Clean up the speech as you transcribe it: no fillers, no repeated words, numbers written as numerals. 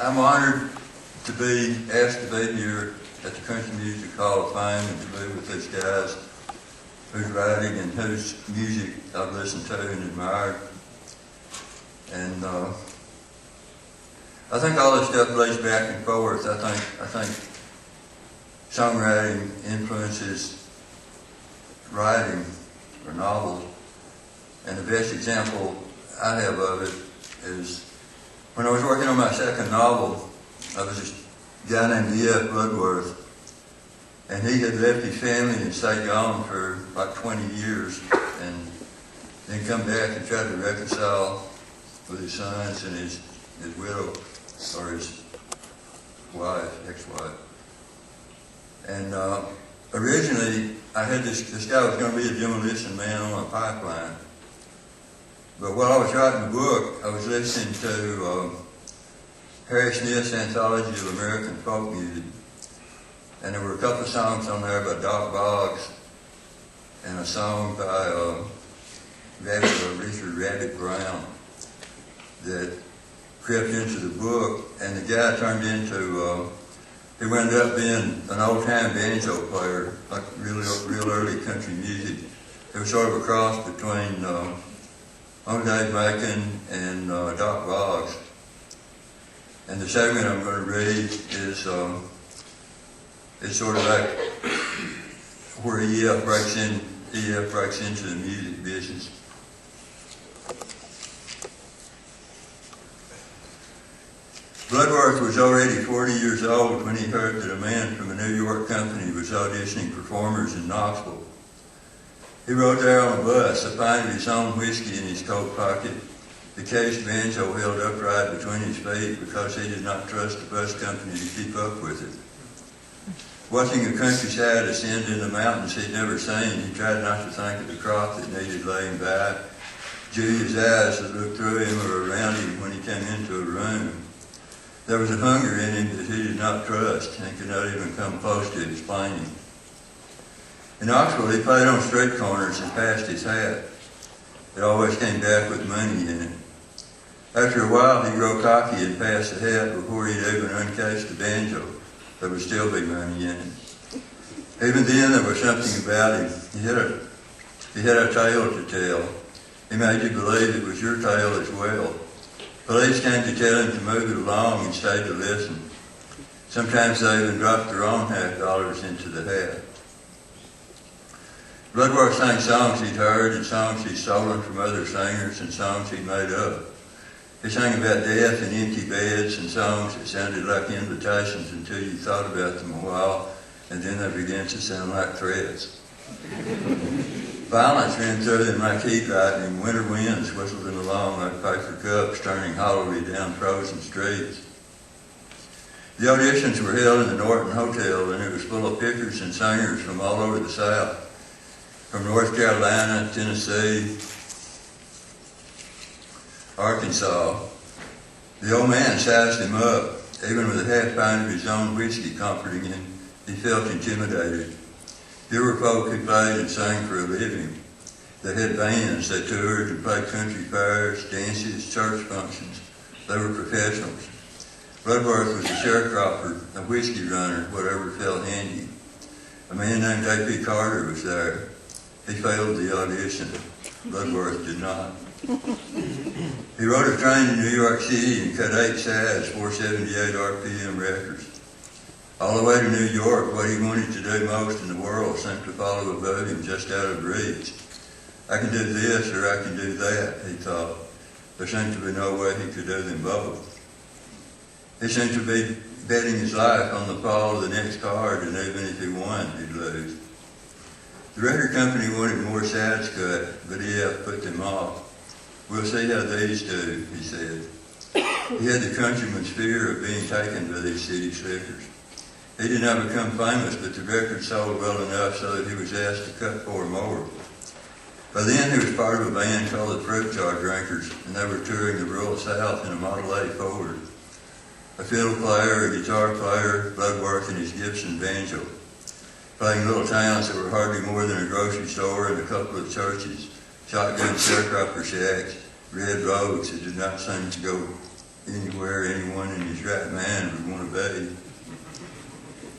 I'm honored to be asked to be here at the Country Music Hall of Fame and to be with these guys whose writing and whose music I've listened to and admired. And I think all this stuff lays back and forth. I think songwriting influences writing or novels. And the best example I have of it is when I was working on my second novel. I was a guy named E.F. Bloodworth, and he had left his family and stayed gone for like 20 years, and then come back and tried to reconcile with his sons and his widow, or his wife, ex-wife. And originally, I had this guy was going to be a demolition man on a pipeline. But while I was writing the book, I was listening to Harry Smith's Anthology of American Folk Music. And there were a couple of songs on there by Doc Boggs and a song by Richard Rabbit Brown that crept into the book. And the guy turned into, he wound up being an old-time banjo player, like real early country music. It was sort of a cross between Dave Macon and Doc Boggs. And the segment I'm going to read is sort of like where E.F. breaks into the music business. Bloodworth was already 40 years old when he heard that a man from a New York company was auditioning performers in Knoxville. He rode there on a bus, a pint of his own whiskey in his coat pocket, the caged banjo held upright between his feet because he did not trust the bus company to keep up with it. Watching the countryside ascend into mountains he'd never seen, he tried not to think of the crop that needed laying by, Julia's eyes that looked through him or around him when he came into a room. There was a hunger in him that he did not trust and could not even come close to explaining. In Knoxville, he played on street corners and passed his hat. It always came back with money in it. After a while, he'd grow cocky and pass the hat before he'd even uncase the banjo. There would still be money in it. Even then, there was something about him. He had a tale to tell. He made you believe it was your tale as well. Police came to tell him to move it along and stayed to listen. Sometimes they even dropped their own $50 into the hat. Bloodworth sang songs he'd heard and songs he'd stolen from other singers and songs he'd made up. He sang about death and empty beds and songs that sounded like invitations until you thought about them a while, and then they began to sound like threats. Violence ran through them like heat lightning, winter winds whistling along like paper cups turning hollowly down frozen streets. The auditions were held in the Norton Hotel, and it was full of pickers and singers from all over the South. From North Carolina, Tennessee, Arkansas. The old man sized him up. Even with a half pint of his own whiskey comforting him, he felt intimidated. Here were folk who played and sang for a living. They had bands, they toured and played country fairs, dances, church functions. They were professionals. Bloodworth was a sharecropper, a whiskey runner, whatever felt handy. A man named A.P. Carter was there. He failed the audition. Bloodworth did not. He rode a train to New York City and cut 8 sides, 478 RPM records. All the way to New York, what he wanted to do most in the world seemed to follow above him just out of reach. I can do this or I can do that, he thought. There seemed to be no way he could do them both. He seemed to be betting his life on the fall of the next card, and even if he won, he'd lose. The record company wanted more sides cut, but E.F. put them off. We'll see how these do, he said. He had the countryman's fear of being taken by these city slickers. He did not become famous, but the record sold well enough so that he was asked to cut 4 more. By then, he was part of a band called the Fruit Jar Drinkers, and they were touring the rural South in a Model A Ford. A fiddle player, a guitar player, Bloodworth, and his Gibson banjo. Playing little towns that were hardly more than a grocery store and a couple of churches, shotgun sharecropper shacks, red roads that did not seem to go anywhere anyone in his right man would want to be.